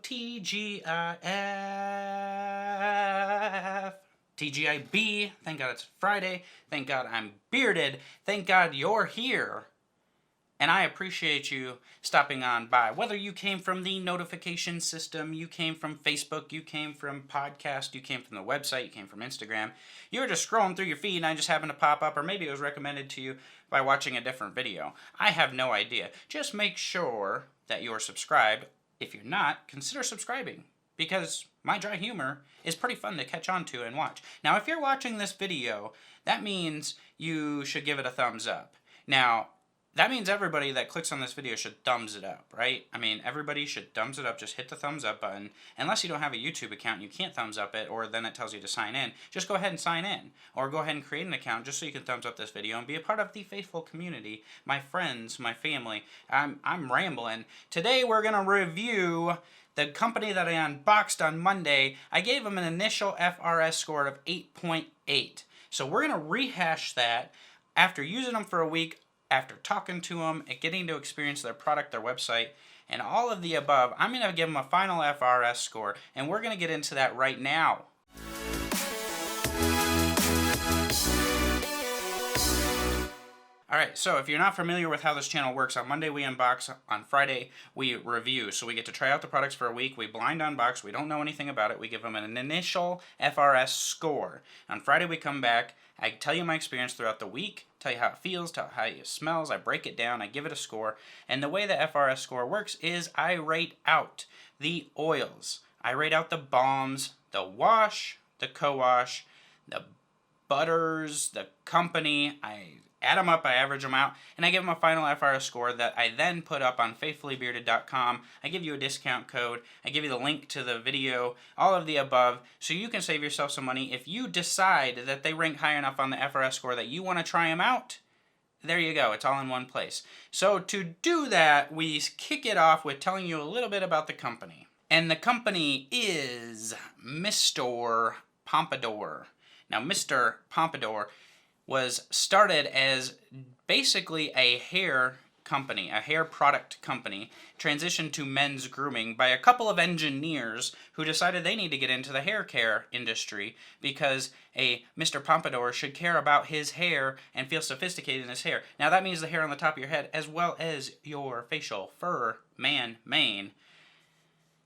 TGIF. TGIB. Thank God it's Friday. Thank God I'm bearded. Thank God you're here. And I appreciate you stopping on by. Whether you came from the notification system, you came from Facebook, you came from podcast, you came from the website, you came from Instagram. You were just scrolling through your feed and I just happened to pop up, or maybe it was recommended to you by watching a different video. I have no idea. Just make sure that you're subscribed. If you're not, consider subscribing, because my dry humor is pretty fun to catch on to and watch. Now, if you're watching this video, that means you should give it a thumbs up. Now, that means everybody that clicks on this video should thumbs it up, right? I mean, everybody should thumbs it up. Just hit the thumbs up button. Unless you don't have a YouTube account, you can't thumbs up it, or then it tells you to sign in. Just go ahead and sign in, or go ahead and create an account just so you can thumbs up this video and be a part of the faithful community, my friends, my family. I'm rambling. Today we're going to review the company that I unboxed on Monday. I gave them an initial FRS score of 8.8. So we're going to rehash that after using them for a week, after talking to them and getting to experience their product, their website, and all of the above. I'm going to give them a final FRS score, and we're going to get into that right now. Alright, so if you're not familiar with how this channel works, on Monday we unbox, on Friday we review. So we get to try out the products for a week, we blind unbox, we don't know anything about it, we give them an initial FRS score. On Friday we come back, I tell you my experience throughout the week, tell you how it feels, tell you how it smells, I break it down, I give it a score, and the way the FRS score works is I rate out the oils. I rate out the balms, the wash, the co-wash, the butters, the company. I add them up, I average them out, and I give them a final FRS score that I then put up on faithfullybearded.com. I give you a discount code, I give you the link to the video, all of the above, so you can save yourself some money. If you decide that they rank high enough on the FRS score that you want to try them out, there you go, it's all in one place. So to do that, we kick it off with telling you a little bit about the company. And the company is Mr. Pompadour. Now, Mr. Pompadour was started as basically a hair company, a hair product company, transitioned to men's grooming by a couple of engineers who decided they need to get into the hair care industry because a Mr. Pompadour should care about his hair and feel sophisticated in his hair. Now that means the hair on the top of your head as well as your facial fur, mane.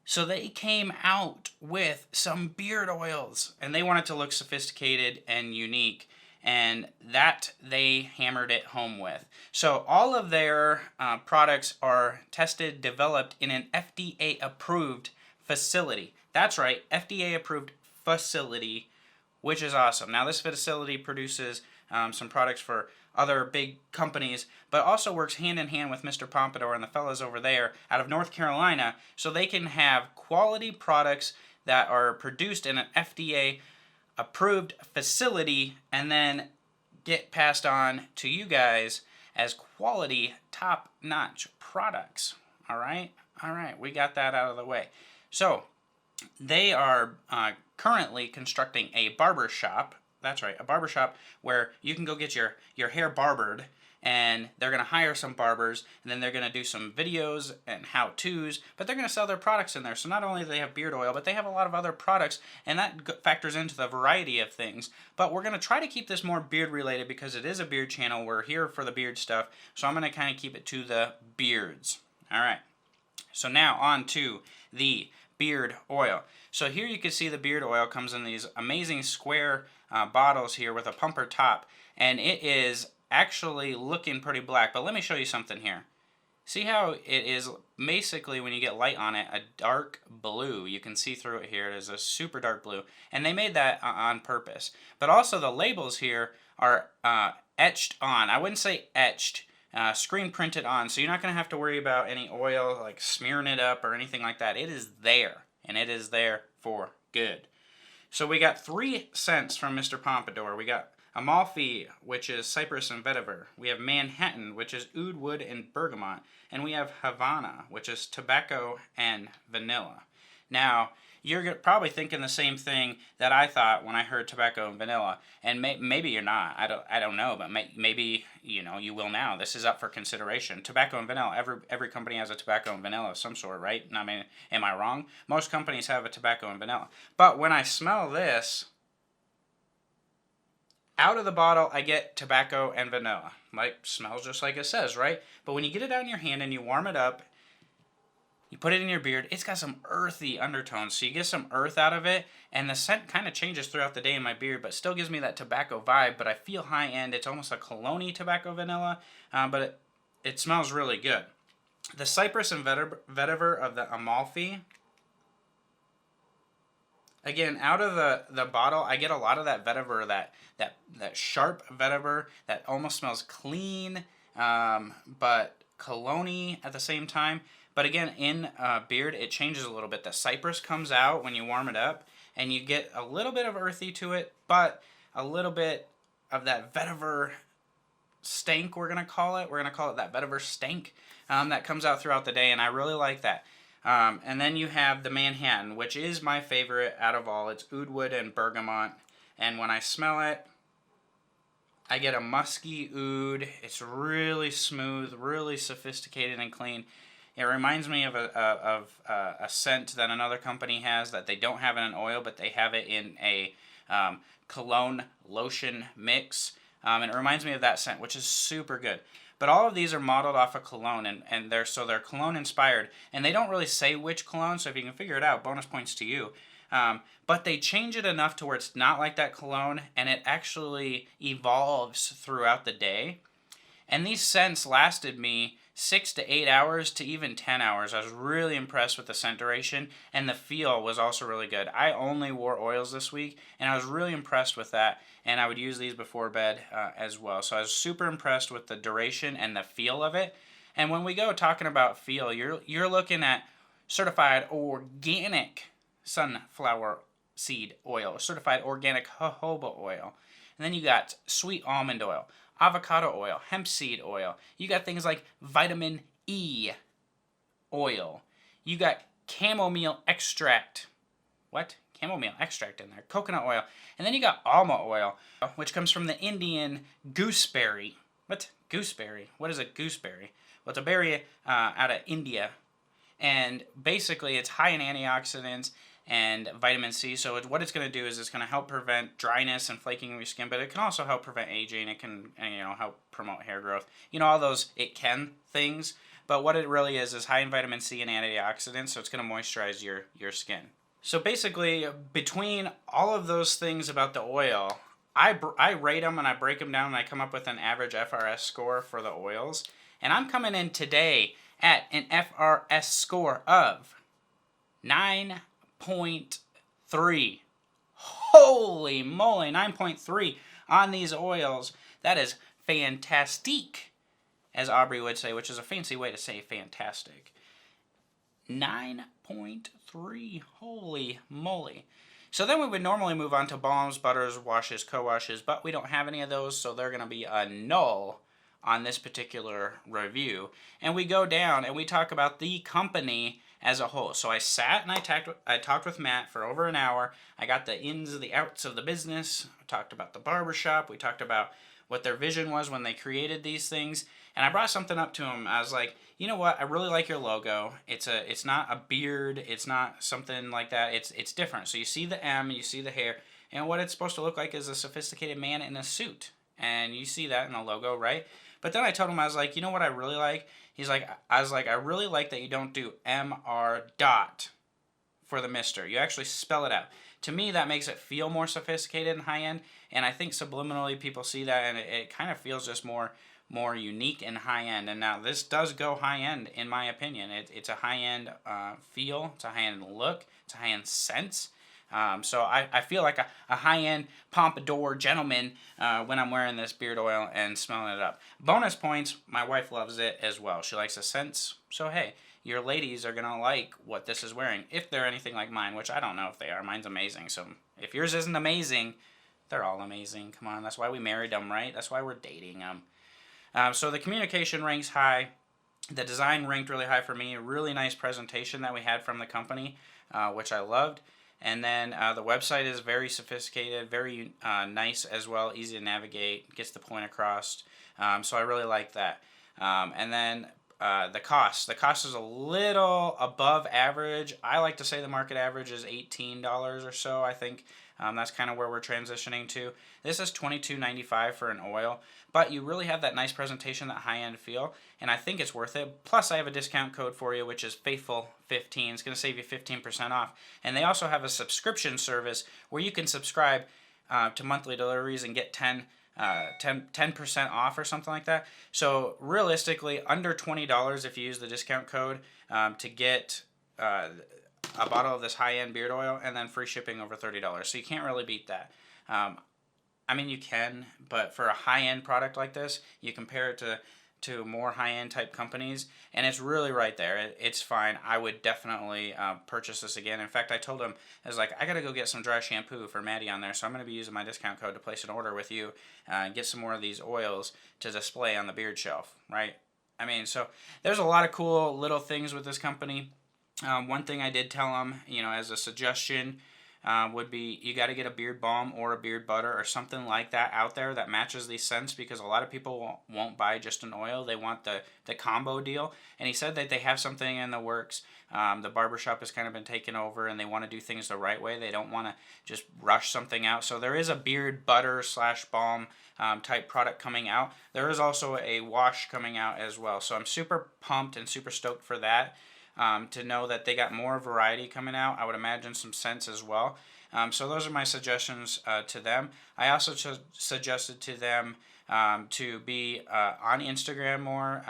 So they came out with some beard oils, and they wanted to look sophisticated and unique, and that they hammered it home with. So all of their products are tested, developed in an FDA-approved facility. That's right, FDA-approved facility, which is awesome. Now this facility produces some products for other big companies, but also works hand in hand with Mr. Pompadour and the fellas over there out of North Carolina, so they can have quality products that are produced in an FDA-approved facility and then get passed on to you guys as quality, top-notch products. All right, we got that out of the way. So they are currently constructing a barber shop. That's right, a barbershop where you can go get your hair barbered, and they're going to hire some barbers, and then they're going to do some videos and how-tos, but they're going to sell their products in there. So not only do they have beard oil, but they have a lot of other products, and that factors into the variety of things. But we're going to try to keep this more beard-related because it is a beard channel. We're here for the beard stuff, so I'm going to kind of keep it to the beards. All right, so now on to the beard oil. So here you can see the beard oil comes in these amazing square bottles here with a pumper top, and it is actually looking pretty black, but let me show you something here. See how it is basically, when you get light on it, a dark blue. You can see through it here. It is a super dark blue, and they made that on purpose. But also the labels here are etched on. I wouldn't say etched, screen printed on, so you're not going to have to worry about any oil like smearing it up or anything like that. It is there, and it is there for good. So we got 3 scents from Mr. Pompadour. We got Amalfi, which is cypress and vetiver. We have Manhattan, which is oud wood and bergamot. And we have Havana, which is tobacco and vanilla. Now, you're probably thinking the same thing that I thought when I heard tobacco and vanilla, and maybe you're not. I don't know, but maybe you will now. This is up for consideration. Tobacco and vanilla. Every company has a tobacco and vanilla of some sort, right? I mean, am I wrong? Most companies have a tobacco and vanilla. But when I smell this, out of the bottle, I get tobacco and vanilla. Like, smells just like it says, right? But when you get it out in your hand and you warm it up, you put it in your beard, it's got some earthy undertones. So you get some earth out of it, and the scent kind of changes throughout the day in my beard, but still gives me that tobacco vibe, but I feel high-end. It's almost a cologne-y tobacco vanilla, but it smells really good. The cypress and vetiver of the Amalfi, again, out of the bottle, I get a lot of that vetiver, that sharp vetiver that almost smells clean, but cologne-y at the same time. But again, in beard, it changes a little bit. The cypress comes out when you warm it up, and you get a little bit of earthy to it, but a little bit of that vetiver stank, we're going to call it. We're going to call it that vetiver stank that comes out throughout the day, and I really like that. And then you have the Manhattan, which is my favorite out of all. It's oud wood and bergamot, and when I smell it, I get a musky oud. It's really smooth, really sophisticated and clean. It reminds me of a scent that another company has that they don't have in an oil, but they have it in a cologne lotion mix. And it reminds me of that scent, which is super good. But all of these are modeled off of cologne, and they're cologne inspired. And they don't really say which cologne, so if you can figure it out, bonus points to you. But they change it enough to where it's not like that cologne, and it actually evolves throughout the day. And these scents lasted me 6 to 8 hours to even 10 hours. I was really impressed with the scent duration, and the feel was also really good. I only wore oils this week, and I was really impressed with that, and I would use these before bed as well. So I was super impressed with the duration and the feel of it. And when we go talking about feel, you're looking at certified organic sunflower seed oil, certified organic jojoba oil, and then you got sweet almond oil, avocado oil, hemp seed oil. You got things like vitamin E oil. You got chamomile extract. What? Chamomile extract in there. Coconut oil. And then you got almond oil, which comes from the Indian gooseberry. What? Gooseberry? What is a gooseberry? Well, it's a berry out of India. And basically, it's high in antioxidants and vitamin C. So what it's going to do is it's going to help prevent dryness and flaking of your skin, but it can also help prevent aging. It can help promote hair growth. All those it can things. But what it really is high in vitamin C and antioxidants, so it's going to moisturize your skin. So basically, between all of those things about the oil, I rate them and I break them down and I come up with an average FRS score for the oils. And I'm coming in today at an FRS score of 9.3. Holy moly, 9.3 on these oils. That is fantastic, as Aubrey would say, which is a fancy way to say fantastic. 9.3. Holy moly. So then we would normally move on to balms, butters, washes, co-washes, but we don't have any of those, so they're going to be a null on this particular review. And we go down and we talk about the company as a whole. So I sat and I talked with Matt for over an hour. I got the ins and the outs of the business. We talked about the barbershop. We talked about what their vision was when they created these things. And I brought something up to him. I was like, you know what? I really like your logo. It's not a beard. It's not something like that. It's different. So you see the M, you see the hair, and what it's supposed to look like is a sophisticated man in a suit. And you see that in the logo, right? But then I told him, I was like, you know what I really like? I was like, I really like that you don't do MR dot for the Mister. You actually spell it out. To me, that makes it feel more sophisticated and high-end, and I think subliminally people see that, and it kind of feels just more unique and high-end. And now this does go high-end, in my opinion. It's a high-end feel, it's a high-end look, it's a high-end sense. So I feel like a high-end Pompadour gentleman when I'm wearing this beard oil and smelling it up. Bonus points, my wife loves it as well. She likes the scents. So hey, your ladies are going to like what this is wearing, if they're anything like mine, which I don't know if they are. Mine's amazing. So if yours isn't amazing, they're all amazing. Come on, that's why we married them, right? That's why we're dating them. So the communication ranks high. The design ranked really high for me. A really nice presentation that we had from the company, which I loved. And then the website is very sophisticated, very nice as well, easy to navigate, gets the point across. So I really like that. And then the cost. The cost is a little above average. I like to say the market average is $18 or so. I think that's kind of where we're transitioning to. This is $22.95 for an oil, but you really have that nice presentation, that high-end feel, and I think it's worth it. Plus, I have a discount code for you, which is Faithful15. It's going to save you 15% off. And they also have a subscription service where you can subscribe to monthly deliveries and get 10% off or something like that. So realistically, under $20 if you use the discount code to get a bottle of this high-end beard oil, and then free shipping over $30. So you can't really beat that. I mean, you can, but for a high-end product like this, you compare it to more high-end type companies, and it's really right there. It's fine. I would definitely purchase this again. In fact, I told him, I was like, I got to go get some dry shampoo for Maddie on there, so I'm going to be using my discount code to place an order with you and get some more of these oils to display on the beard shelf, right? I mean, so there's a lot of cool little things with this company. One thing I did tell him, as a suggestion, would be you got to get a beard balm or a beard butter or something like that out there that matches these scents, because a lot of people won't buy just an oil. They want the combo deal. And he said that they have something in the works. The barbershop has kind of been taken over, and they want to do things the right way. They don't want to just rush something out. So there is a beard butter / balm type product coming out. There is also a wash coming out as well. So I'm super pumped and super stoked for that. To know that they got more variety coming out. I would imagine some scents as well. So those are my suggestions to them. I also suggested to them to be on Instagram more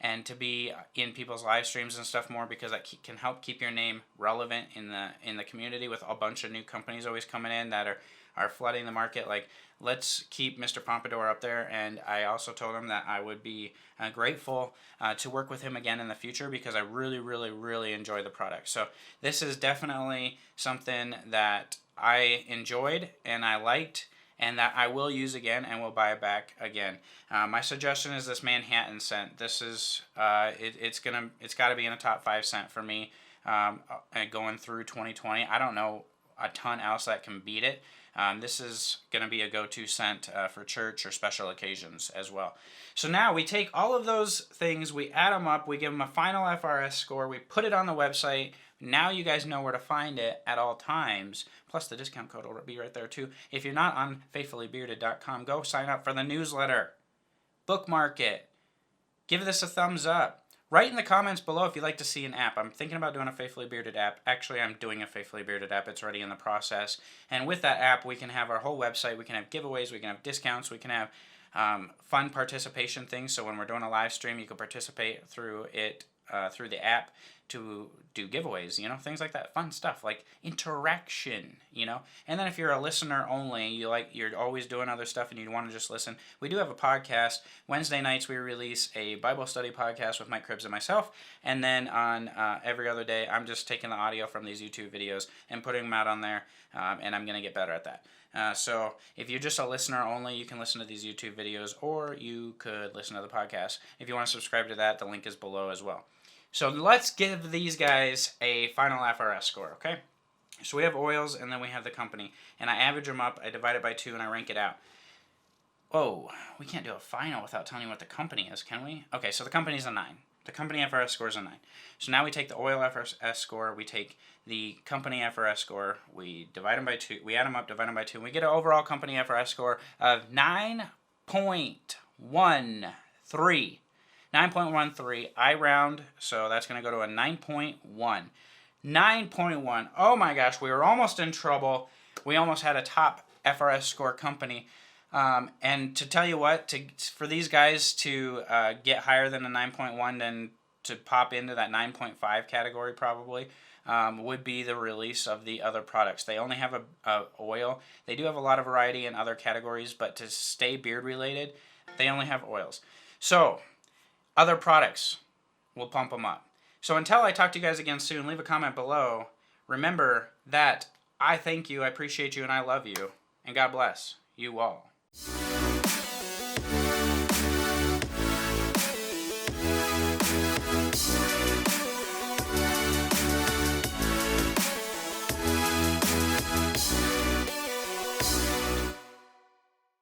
and to be in people's live streams and stuff more, because that can help keep your name relevant in the community, with a bunch of new companies always coming in that are flooding the market. Like, let's keep Mr. Pompadour up there. And I also told him that I would be grateful to work with him again in the future, because I really, really, really enjoy the product. So this is definitely something that I enjoyed and I liked, and that I will use again and will buy it back again. My suggestion is this Manhattan scent. This is it's got to be in a top 5 scent for me going through 2020. I don't know a ton else that can beat it. This is going to be a go-to scent for church or special occasions as well. So now we take all of those things, we add them up, we give them a final FRS score, we put it on the website. Now you guys know where to find it at all times. Plus the discount code will be right there too. If you're not on faithfullybearded.com, go sign up for the newsletter. Bookmark it. Give this a thumbs up. Write in the comments below if you'd like to see an app. I'm thinking about doing a Faithfully Bearded app. Actually, I'm doing a Faithfully Bearded app. It's already in the process. And with that app, we can have our whole website. We can have giveaways. We can have discounts. We can have fun participation things. So when we're doing a live stream, you can participate through it, through the app, to do giveaways, things like that. Fun stuff, like interaction, And then if you're a listener only, you're always doing other stuff and you want to just listen, we do have a podcast. Wednesday nights we release a Bible study podcast with Mike Cribbs and myself, and then on every other day, I'm just taking the audio from these YouTube videos and putting them out on there, and I'm going to get better at that. So if you're just a listener only, you can listen to these YouTube videos, or you could listen to the podcast. If you want to subscribe to that, the link is below as well. So let's give these guys a final FRS score, okay? So we have oils, and then we have the company. And I average them up, I divide it by 2, and I rank it out. Oh, we can't do a final without telling you what the company is, can we? Okay, so the company's a 9. The company FRS score is a 9. So now we take the oil FRS score, we take the company FRS score, we divide them by 2, we add them up, divide them by 2, and we get an overall company FRS score of 9.13. 9.13. I round, so that's going to go to a 9.1. 9.1. Oh my gosh, we were almost in trouble. We almost had a top FRS score company. And to tell you what, for these guys to get higher than a 9.1, then to pop into that 9.5 category probably, would be the release of the other products. They only have a oil. They do have a lot of variety in other categories, but to stay beard related, they only have oils. So other products will pump them up. So until I talk to you guys again soon, leave a comment below. Remember that I thank you, I appreciate you, and I love you. And God bless you all.